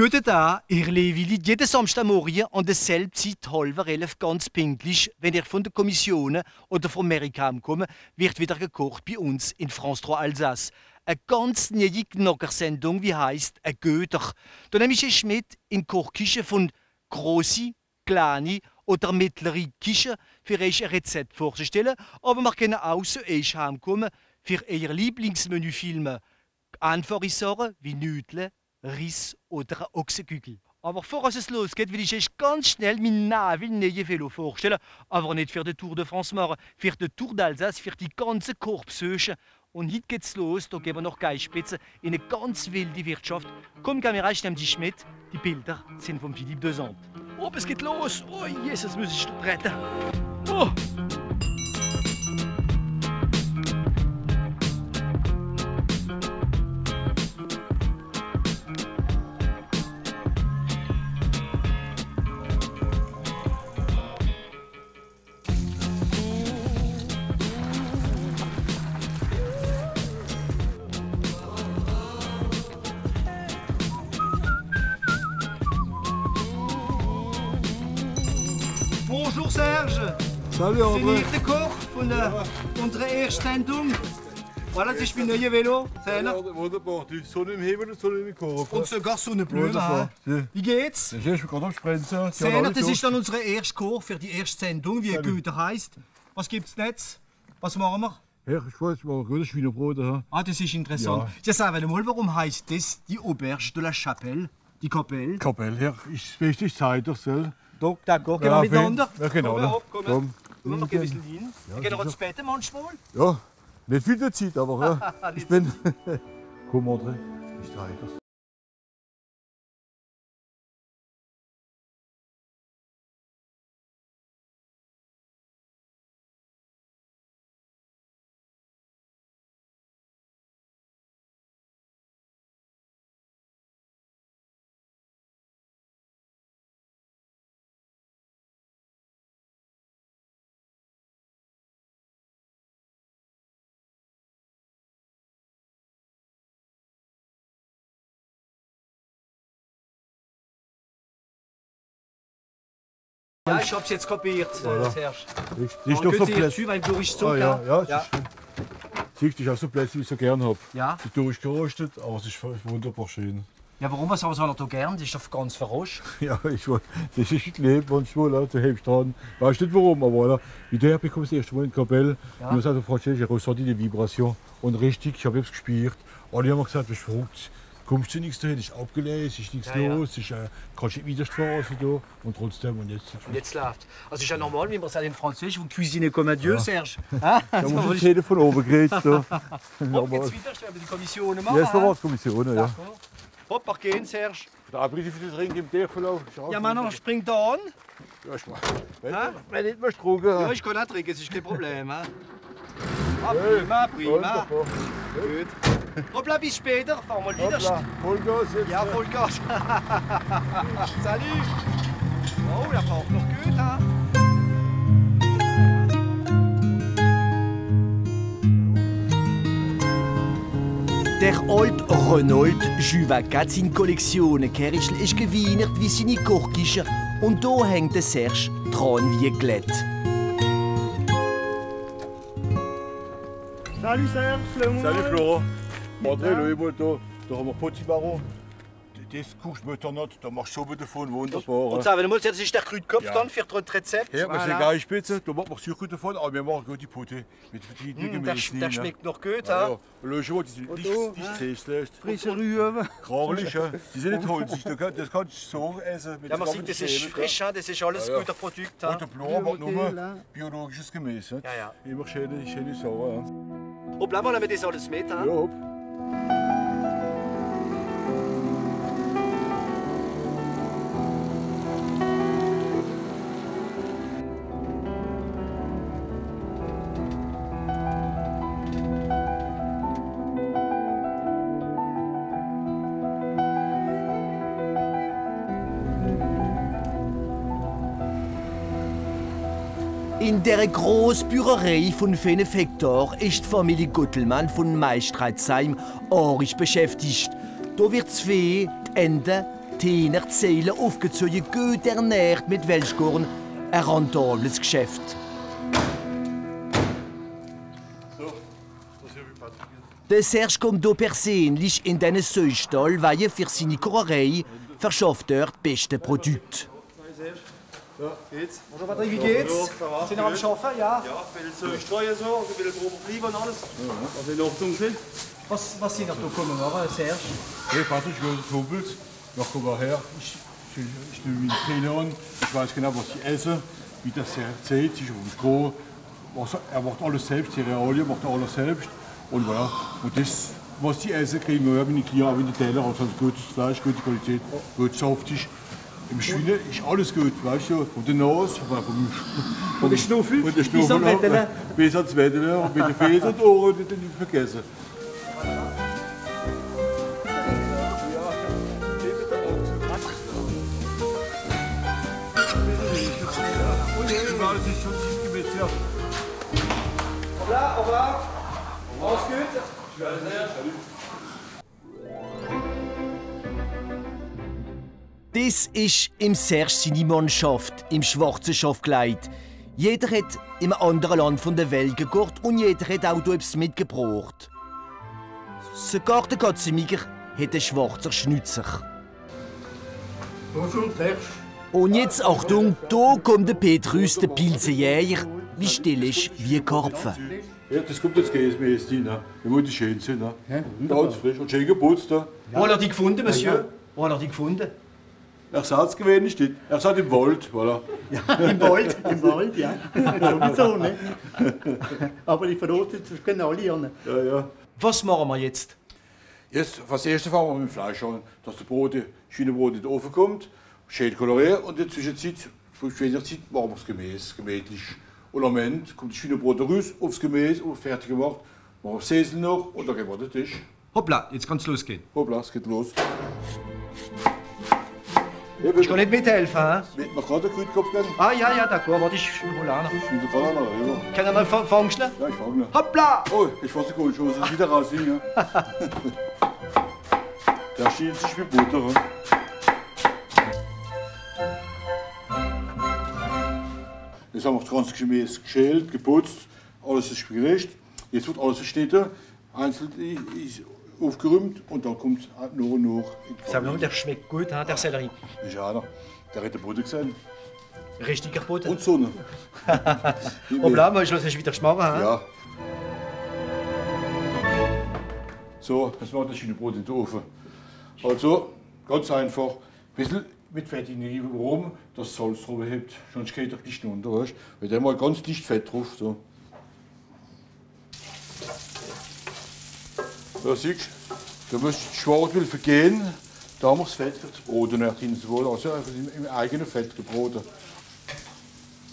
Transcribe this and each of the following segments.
Guten Tag, ihr Levi, jeden Samstagmorgen an derselben Zeit, 10:30 ganz pünktlich, wenn ihr von der Kommission oder vom Amerika kommt, wird wieder gekocht bei uns in France 3 Alsace. Eine ganz neue Knockersendung, wie heisst «Ein Götter». Da nehme ich mit in die Kochküche von grosse, kleine oder mittlere Küche für euch ein Rezept vorzustellen. Aber wir können auch zu euch heimkommen für euer Lieblingsmenü filmen. Einfache Sachen wie Nudeln, Reis oder ein Ochsenkügel. Aber bevor es losgeht, will ich euch ganz schnell mein neues Velo vorstellen. Aber nicht für die Tour de France machen, für die Tour d'Alsace, für die ganze Korbsöche. Und heute geht's los, da gehen wir nach Geisspitze in eine ganz wilde Wirtschaft. Komm, Kamera, ich nehme dich mit. Die Bilder sind von Philippe Desant. Oh, es geht los! Oh, Jesus, muss ich retten. Oh! Bonjour Serge! Salut André! C'est der Koch von unserer ersten Sendung. Voilà, das ist mein neues Velo. Wunderbar, die Sonne im Himmel und die Sonne im Korb. Und sogar Sonnenblumen. Wie geht's? Ich bin gerade am Sprenzen. Sehner, das ist dann unsere erste Koch für die erste Sendung, wie Goethe heisst. Was gibt's jetzt? Was machen wir? Ja, ich weiß, mal gutes Schweinebrot. Ah, das ist interessant. Ja, sag mal, warum heisst das die Auberge de la Chapelle? Die Kapelle? Kapelle, ja, ist wichtig, Zeit doch soll. Doch, d'accord, gehen wir miteinander? Ja, genau. Komm. Wir machen ein bisschen hin. Wir gehen noch ins Bett manchmal. Ja, nicht viel der Zeit, aber ich bin... Komm André, ich zeige das. Ja, ich hab's jetzt kapiert, Serge. Die ist doch so plötzlich. Weil du ist so ja, siehst du, ich auch so plötzlich, wie ich so gern habe. Ja. Die durchgerostet, aber es ist wunderbar schön. Ja, warum? Was soll er da gern? Das ist doch ganz verroscht. Ja, das ist ein Leben manchmal, da hebst du dran. Weiß nicht warum, aber wie der bekomme ich das erste Mal in die Kapelle. Ja. Ich habe gesagt, ich ressenti die Vibration. Und richtig, ich habe es gespürt. Alle haben gesagt, du bist verrückt. Kommst du nichts dahin, ist abgelesen, ist nichts los, ist, kannst nicht widerfahren da. Und trotzdem, und jetzt läuft. Also ist ja normal, wie man sagt in Französisch, vous cuisinez comme un Dieu, Serge. Da muss ich jeder von oben geredet. Hopp, geht's weiter, stellen wir die Kommissionen machen. Ja, es war die Kommissionen, ja. Hopp, mach gehen, Serge. Der Abriss für das Ring im Tierverlauf. Ja, Mann, springt da an. Ja, ich mach. Wenn nicht mehr Strug. Ja, ich kann auch trinken, das ist kein Problem. Ah, prima. Gut. Hoppla, bis später. Fahren wir wieder. Vollgas jetzt. Ja, Vollgas. Salut. Oh, der fährt noch gut, ha? Der alte Renault Juvacat in Kollektionen Kerrischl ist gewienert wie seine Kochküche und da hängt der Serge dran wie glatt. Salut Serge, Florent. Salut Florent. André, da haben wir Potimarron. Das kochst du mir nicht, da machst du so davon wunderbar. Und sagen wir mal, das ist der Krütkopf dann für das Rezept. Ja, wir sind Geisspitze, da machen wir Sucre davon, aber wir machen gut die Pote mit verschiedenen Gemüsen. Der schmeckt noch gut, ja. Schau mal, die siehst Frische Rüben. Kranlich, ja. Die sind nicht holzig, das kannst du so essen. Ja, man sieht, das ist frisch, das ist alles guter Produkt. Und der Blanc macht nur biologisches Gemüse. Ja. Immer schöne Sachen. Und bleiben wir mit das alles mit. Ja. In der Großbücherei von 5 Hektar ist die Familie Gottelmann von Maistreitzheim arisch beschäftigt. Da wird das Vieh, die Enten, Container Zeilen aufgezogen, gut ernährt mit Welschkorn. Ein rentables Geschäft. Der Serge kommt hier persönlich in diesen Säustall, weil er für seine Kocherei verschafft dort die besten Produkte. Ja, geht's? Oder Patrick, wie geht's? Sind wir am Schaffen? Ja. Ja, ein bisschen Streuen so, ein bisschen grober bleiben und alles. Was in Ordnung sind. Was sind wir da gekommen, Serge? Hey Patrick, ich höre Kumpels. Ja, komm mal her. Ich nehme meine Zähne an. Ich weiß genau, was ich esse, wie das erzählt, sich auf dem Stroh. Er macht alles selbst, die Cerealien macht er alles selbst. Und voilà. Und das, was die essen, kriegen wir ja wie die Klienten, wie die Teller. Also gutes Fleisch, gute Qualität, gut saftig. Im Schweine ist alles gut, weißt du, von der Nase, Von der Schnuffel? Von der Schnuffel, bis ans Wetter und mit den Füßen und Ohren nicht vergessen. Das ist schon ziemlich gemessen, ja. Au revoir. Alles gut? Das ist im Serge seine Mannschaft im schwarzen Schafkleid. Jeder hat in einem anderen Land von der Welt gekocht und jeder hat auch etwas mitgebracht. Sogar der Katzenmiger hat einen schwarzen Schnitzer. Bonjour, Serge. Und jetzt Achtung, da kommt der Petrus, der Pilzenjäger, wie still ist wie ein Karpfen. Ja, das kommt jetzt Käsemäßig, ne? Das muss schön sein, ne? Ganz frisch und schön geputzt, ne? Wo hat er die gefunden, Monsieur? Wo hat er die gefunden? Ersatz gewesen steht. Ersatz im Wald, voilà. Ja, im Wald. Im Wald, ja. Sowieso, ne? Aber die verrotet, das können alle lernen. Ja, ja. Was machen wir jetzt? Jetzt, als erstes fangen wir mit dem Fleisch an, dass das Schweinebrot in den Ofen kommt, schön koloriert und in der Zwischenzeit, später Zeit, machen wir es gemütlich. Und am Ende kommt das Schweinebrot raus, aufs Gemüse, fertig gemacht, machen wir Säsel noch und dann gehen wir an den Tisch. Hoppla, jetzt kann's losgehen. Hoppla, es geht los. Ich kann nicht mithelfen, hä? Wird man gerade den Grünkopf geben? Ah, ja, d'accord, warte, ich hole an. Ich will gerade noch rüber. Kann er mal fangen schnell? Ja, ich fange noch. Hoppla! Oh, ich fasse die Kohlschoße wieder raus. Ja. Da steht sich wie Butter. Hm? Jetzt haben wir das ganze Gemüse geschält, geputzt, alles ist gerecht. Jetzt wird alles verstanden, einzeln ist aufgeräumt und dann kommt noch und noch. Sag mal, der schmeckt gut, der Sellerie. Ist einer, der hat den Boden gesehen. Richtiger Boden. Und Sonne. Hoppla, mal schlussendlich wieder schmarren, hä? Ja. So, das war das Schweinebrot in den Ofen. Also, ganz einfach, ein bisschen mit Fett hineingeben, warum das Salz drüber hebt. Sonst geht doch nicht runter, weißt du? Weil der mal ganz dicht Fett drauf. So. Da siehst du, da muss das Schwarz will vergehen, da haben wir das Fett für das Brot nicht hinzuholen, also einfach im eigenen Fett gebroten.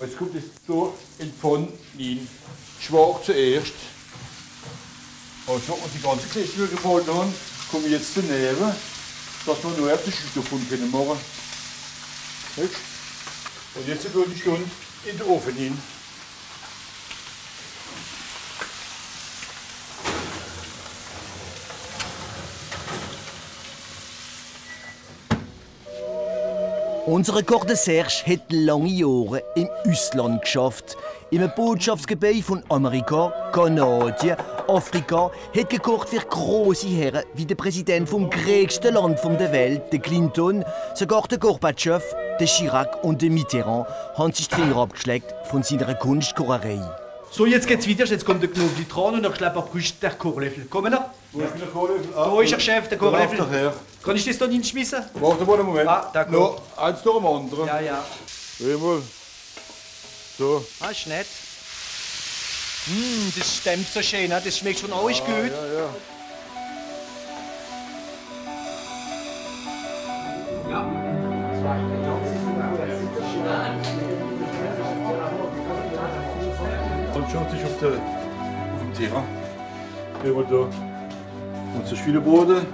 Jetzt kommt es so in die Pfanne rein. Schwarz zuerst. Also, und die ganze Geschichte, die wir gefunden haben, komme ich jetzt daneben, dass wir nur die Schütte davon können machen. Und jetzt eine gute Stunde in den Ofen hin. Unser Koch de Serge hat lange Jahre im Ausland geschafft. Im Botschaftsgebiet von Amerika, Kanadien, Afrika, hat gekocht für große Herren wie der Präsident vom größten Land der Welt, der Clinton, sogar der Gorbatschow, der Chirac und der Mitterrand haben sich die Finger abgeschleckt von seiner Kunstkocherei. So, jetzt geht's weiter. Jetzt kommt der Knoblauch dran und dann schleppt der Kochlöffel. Kommen wir? Wo ist der Kochlöffel? Da ist der Chef, der Kochlöffel. Daher. Kann ich das da hinschmissen? Warte mal einen Moment. Ah, d'accord. Noch eins nach dem anderen. Ja, ja. Einmal. So. Ah, ist nett. Das stimmt so schön, das schmeckt schon alles gut. Ja, ja. Und schaut sich auf dem Teller. Nehmen wir da unser Schweinebrot,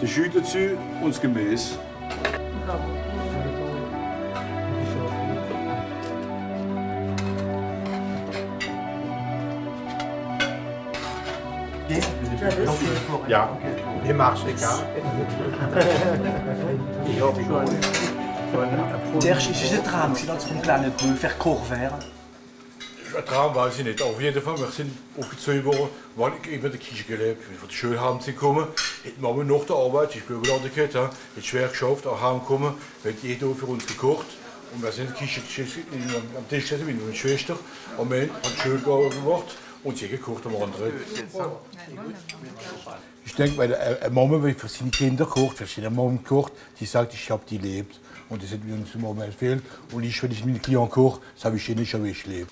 die Schü dazu und das Gemüse. Ja. Wie machst du das? Ich hoffe schon. Zuerst ist es ein Traum, dass vom kleinen Böll verkocht wäre. Ein Traum weiß ich nicht. Auf jeden Fall, wir sind aufgezogen worden, weil ich eben in der Küche gelebt bin. Von der Schule heim zu kommen, hätte Mama nach der Arbeit, ich bin überladen gehabt, hat schwer geschafft, auch heimgekommen, hat jeder für uns gekocht. Und wir sind in der Küche am Tisch gesessen mit meiner Schwester. Am Ende hat die Schule gemacht und sie gekocht am anderen. Ich denke, weil eine Mama, die für seine Kinder kocht, für seine Mama kocht, die sagt, ich habe die lebt. Und das hat mir uns im Moment fehlt. Und ich, wenn ich mit den Kindern koche, das habe ich ihnen schon, wie ich lebe.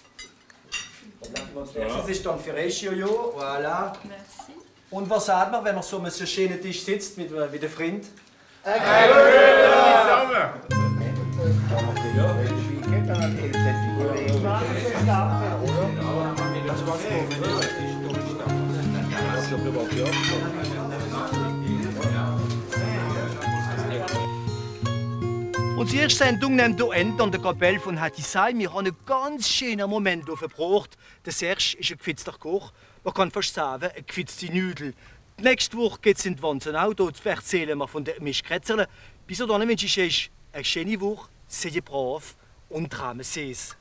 Das ist dann für Reggio, ja. Voilà. Merci. Und was sagt man, wenn man so an einem schönen Tisch sitzt mit einem Freund? Unsere erste Sendung nimmt hier Ende an der Kapelle von Hattisheim. Wir haben einen ganz schönen Moment verbracht. Der Serge ist ein gefitzter Koch. Man kann fast sagen, ein gefitzte Nudel. Nächste Woche geht es in die Wanzenau. Dort erzählen wir von den Mischkretzerle. Bis dahin wünsche ich euch eine schöne Woche, seid brav und Träume seh's.